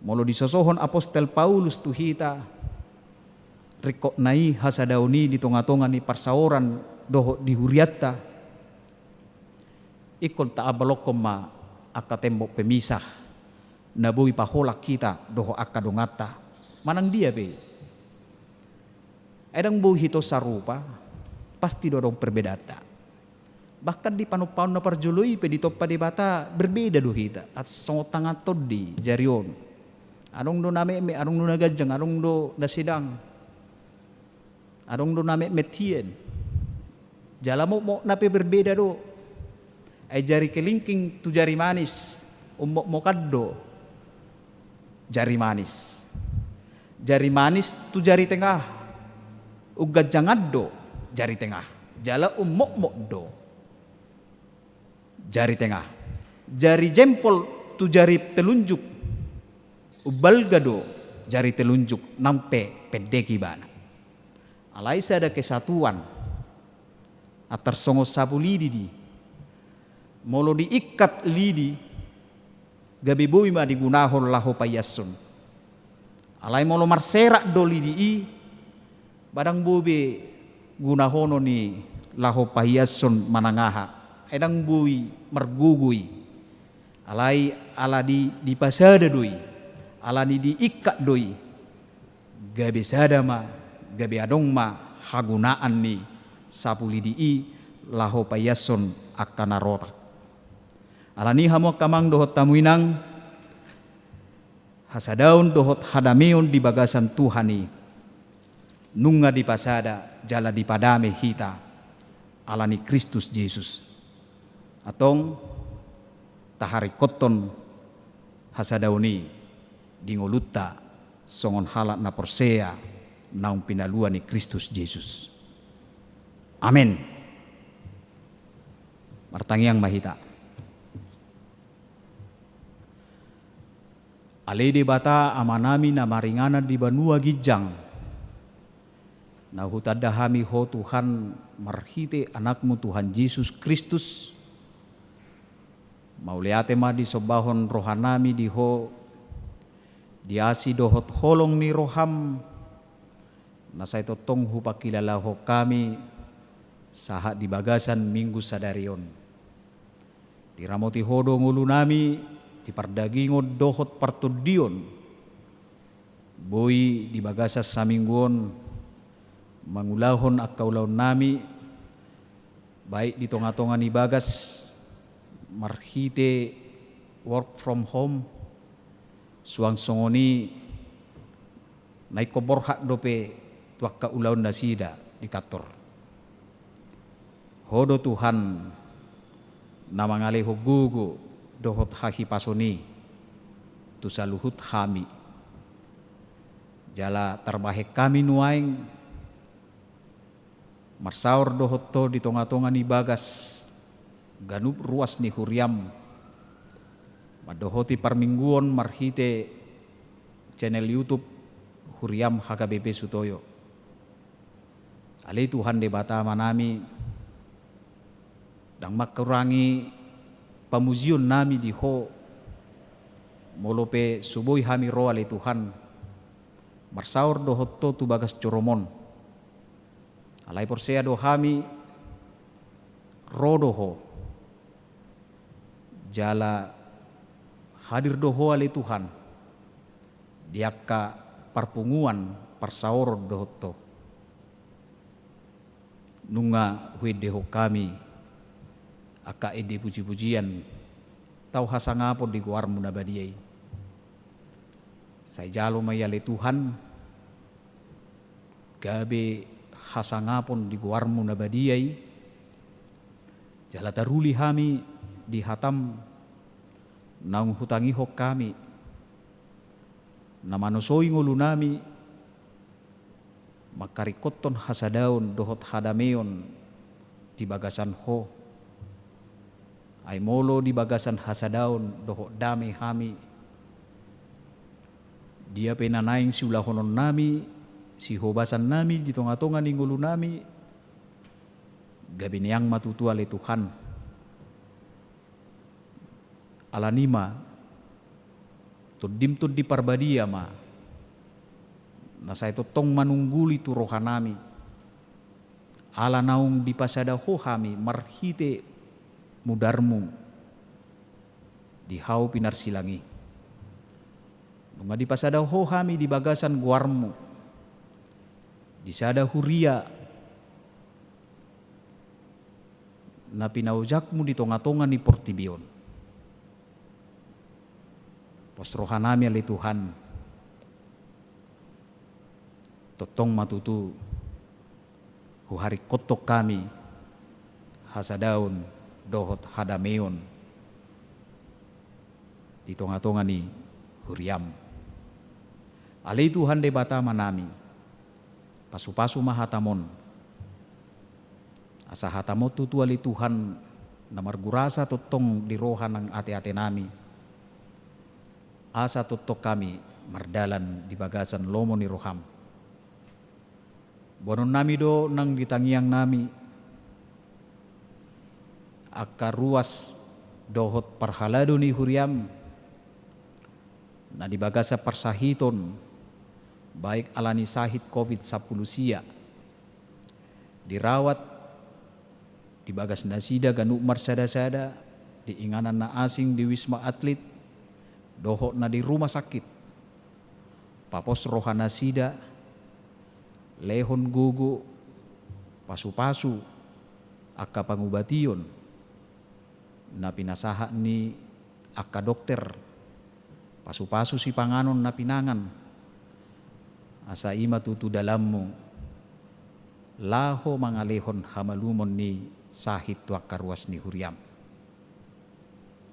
molo disosohon Apostel Paulus tuhita riko nai hasadaoni di tonga-tonga ni parsaoran doho di huriatta ikon ta abalokom ma akatembok pemisah nabui paholak kita doho akadongata manang dia be edang bu hito sarupa pasti dorong perbedata bahkan di panupaun na parjului pe di toppa di bata berbeda do hita at songotangan todi jarion anong do name me anong do nagajang anong do nasidang anong do name metien jalamo mo nape berbeda do ay jari kelingking tu jari manis mo kaddo jari manis tu jari tengah uga jangaddo jari tengah jala mo do jari tengah jari jempol tu jari telunjuk ubalgado jari telunjuk nampe pedeki bana alai ada kesatuan atar songo sabu lidi di molo diikat lidi gabi bui ma digunahon laho payasun alai molo marserak do lidi i badang bobe gunahono ni laho payasun manangaha edang bui margugui alai ala di pasada doi ala ni diikat doi gabi sada ma gabi adong ma hagunaan ni sapu lidi i laho payasun akana rotak alani hamo kamang dohot tamuinang hasadaun dohot hadameon di bagasan Tuhani nunga di pasada jala di padame hita alani Kristus Yesus atong tahari koton hasadauni dingolutta songon halak na porsea naung pinalua ni Kristus Yesus. Amin. Martangiang mahita. Alede bata amanami na maringana di banua gijang. Na hutadahami ho Tuhan marhite anakmu Tuhan Yesus Kristus. Mauleate ma di sobahon rohanami di ho diasi dohot holong ni roham. Nasay totong hupakilala ho kami saha di bagasan minggu sadarion. Diramoti hodo ngulu nami di pardagingo dohot partudion. Boy di bagasas samingguon mangulahon akaulaon nami baik di tonga-tonga ni bagas marhite work from home suang songoni naik koborhak dope tuakka ulaon nasida di kantor. Hodo Tuhan namangale hogugo dohot hahi pasoni tu saluhut hami jala terbahek kami nuaing marsaur dohot to di tonga-tonga ni bagas ganup ruas ni huriam madohoti parmingguon marhite channel YouTube Huriam HKBP Sutoyo. Ali Tuhan de bata manami dang makurangi pamuzion nami di ho molope suboy hami ro ali Tuhan marsaur dohotto tu bagas coromon alai porsea do hami rodoho jala hadir doho ali Tuhan diakka parpunguan parsaur dohotto nunga huedeho kami aka ede puji-pujian tau hasangapon di guarmu nabadiai say jalo mayale Tuhan gabe hasangapon di guarmu nabadiai jala taruli hami di hatam naung hutangi hok kami namanusoi ngulu nami makarikoton hasadaun dohot hadameon di bagasan ho ay molo di bagasan hasadaun dohot dame hami dia penanaing si ulahonon nami si hobasan nami di tonga-tonga ni ngulu nami gabiniang matutua le Tuhan alanima tuddim di parbadia ma nasa itu tong manungguli tu rohanami ala naung di pasada hohami marhite mudarmu di hau pinar silangi nunga di pasada hohami di bagasan guarmu di sada huria na pinaujakmu di tonga-tonga ni portibion pos rohanami ali Tuhan totong matutu huhari kotok kami hasadaun dohot hadameon di tonga-tonga ni huriam ali Tuhan de bata manami pasu-pasu mahatamon asa hatamot tutu ali Tuhan namar gurasa totong di rohan ng ate-ate nami asa totok kami mardalan di bagasan lomo ni roham bonon nami do nang ditangiang nami akka ruas dohot parhalado ni huriam na di bagasa parsahiton baik alani sahit COVID-10 sia dirawat di bagas nasida ganu marsada-sada di inganan na asing di Wisma Atlet dohot na di rumah sakit papos rohana sida lehon gugu pasu-pasu akka pangubation na pinasaha ni akka dokter pasu-pasu si panganon na pinangan asa ima tutu dalammu laho mangalehon hamalumon ni sahit tu akka ruas ni huriam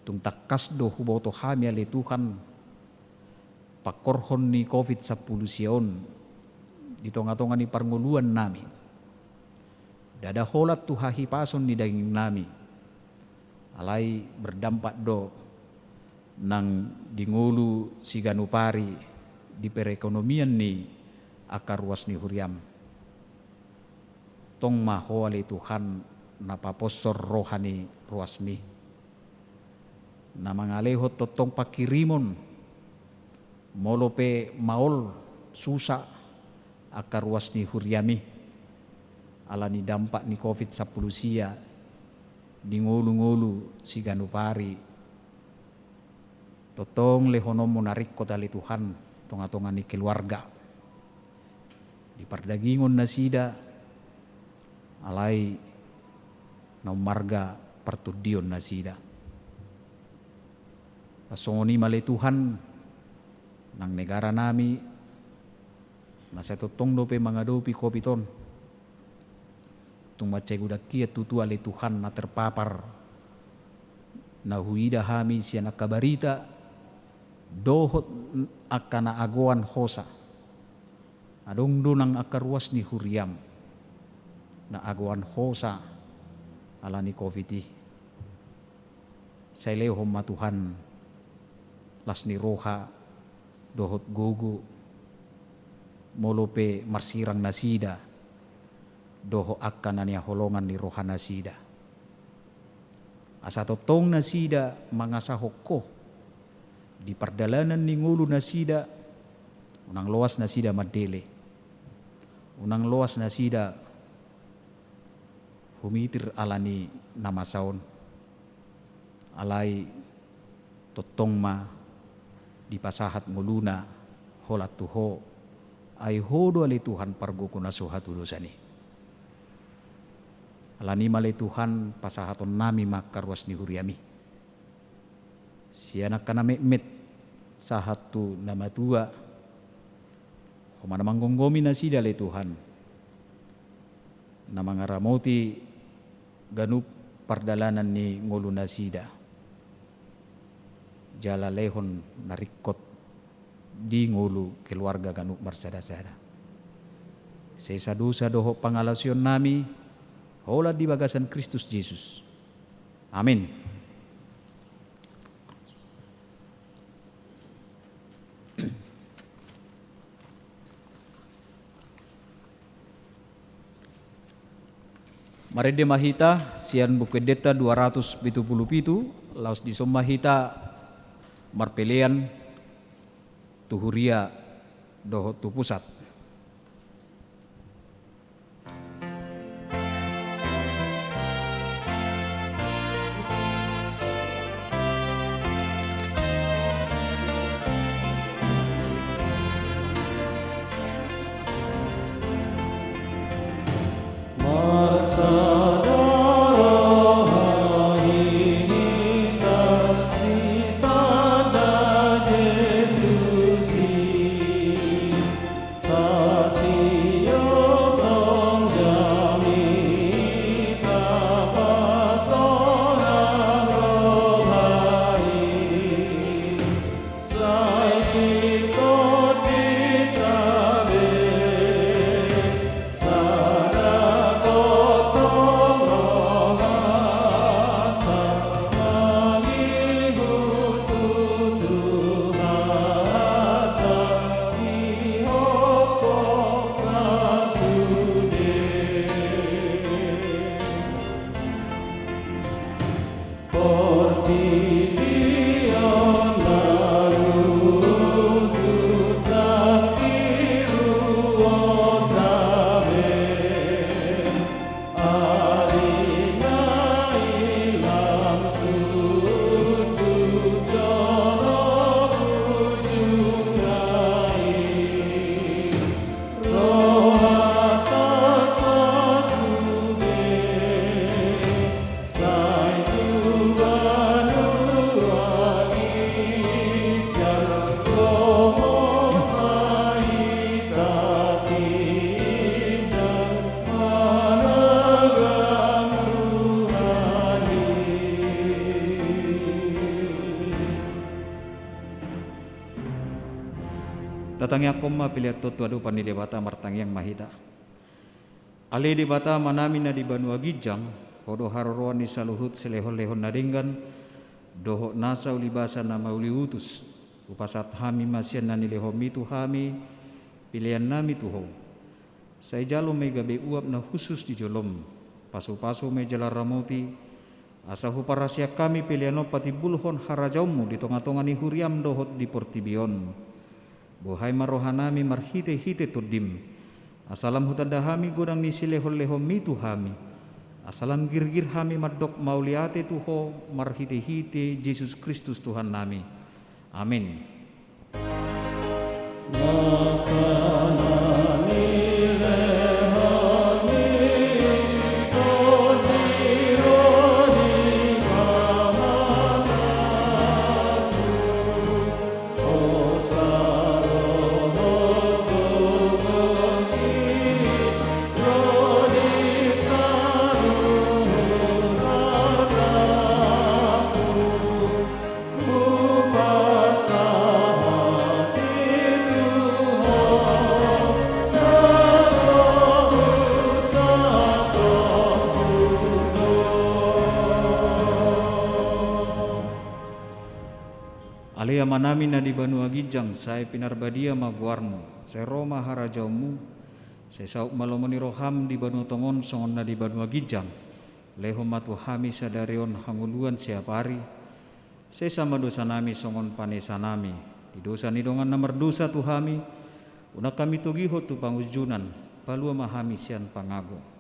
tung takkas do huboto hami ali Tuhan pakorhon ni COVID-10 sion di tonga-tonga ni parnguluan nami dada holat tu hahipason ni daging nami alai berdampak do nang dingulu si ganupari di perekonomian ni akar ruas ni huriam tong maho ali Tuhan napaposor rohani ruasmi na mangalehot totong pakirimon molope maol susa akar ruas ni huriami alani dampak ni COVID-10 sia di ngulu-ngulu si ganupari totong lehonom menarik kota li Tuhan tonga-tonga ni keluarga di pardagingon na sida alai na marga partudion na sida pasongoni mali Tuhan nang negara nami nasa totong dope mangadopi kopiton tung macegudak kia tutu ali Tuhan na terpapar na huida hami siya nakabarita dohot akana agoan hosa adong dunang akaruas ni huriam na agoan hosa ala ni COVID-19 sa ilehom matuhan lasni roha dohot gogo molope marsirang nasida doho akan ania holongan ni roha nasida asa totong nasida mangasa hokko di perdalanan ni ngulu nasida unang loas nasida madele unang loas nasida humitir alani nama saon alai totong ma di pasahat nguluna holat tuho ay hodo ali Tuhan parguko na suhatu dosani alani male Tuhan pasahaton nami makarwas ni huriami siana kana met sahatu nama tua humana manggonggomi nasida le Tuhan na mangaramoti ganup pardalanan ni ngulu nasida jala lehon narikot di ngulu keluarga ganup marsada-sada sesa dosa doho pangalasion nami hola di bagasan Kristus Yesus amin. Marede mahita sian bukedeta 277 laos di somahita marpelean tuhuria doho tu pusat. Tatangya koma pilihat totu adu pani debata martangyang mahita. Ale debata manami na di Banua Gijang, hodo haroroan ni saluhut selehon-lehon nadenggan, doho nasa ulibasa na mauli utus, upasat hami masyan na nilehomi tu hami, pilihan nami tuho. Say jalo may gabi uap na khusus di jolom, paso-paso may jalaramoti, asahu parasya kami pilihan pati bulhon harajaumu di tonga-tonga ni huriam dohot di portibion. Bohai marohanami marhite-hite tudim. Asalam hutadahami godang ni silehol-lehom mitu hami. Asalam gir-gir hami madok mauliate tuho marhite-hite Yesus Kristus Tuhan nami. Amin. nami na di Banua Gijang, saya pinarbadia maguarno, saya Roma harajaumu, saya sauk malomoni roham di Banua Tongon songon na di Banua Gijang, leho matu hami sadarion hanguluan siap hari, saya sama dosa nami songon panesa nami, di dosa nidongan nomor dosa tu hami, unak kami tugiho tu pangujunan, palua mahami sian pangago.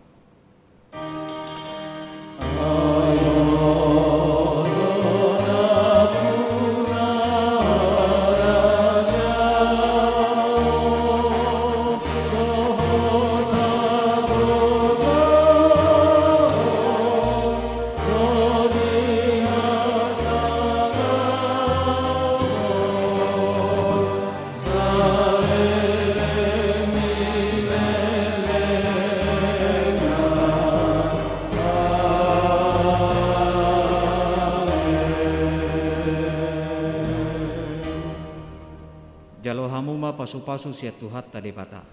Jalo hamuma pasu-pasu sia Tuhan ta debata.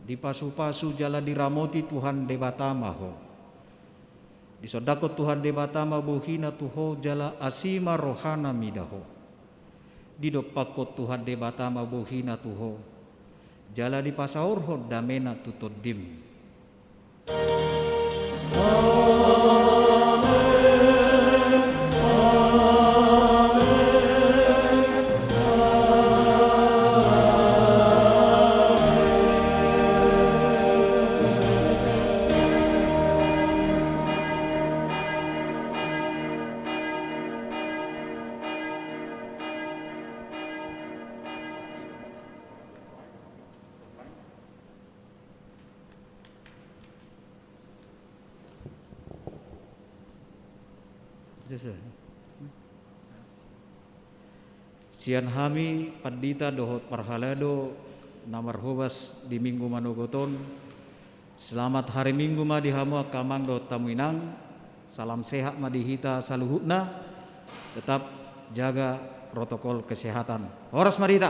Di pasu-pasu jala diramoti Tuhan debata maho. Di sodako Tuhan debata mabuhina tuho jala asima rohana midaho. Di dopako Tuhan debata mabuhina tuho jala di pasaurho damena tutodim. Sian hami padita dohot parhalado namar hobas di minggu manogoton. Selamat hari minggu ma di hamu kamang do tamuinang. Salam sehat ma dihita saluhutna. Tetap jaga protokol kesehatan. Horas Marita.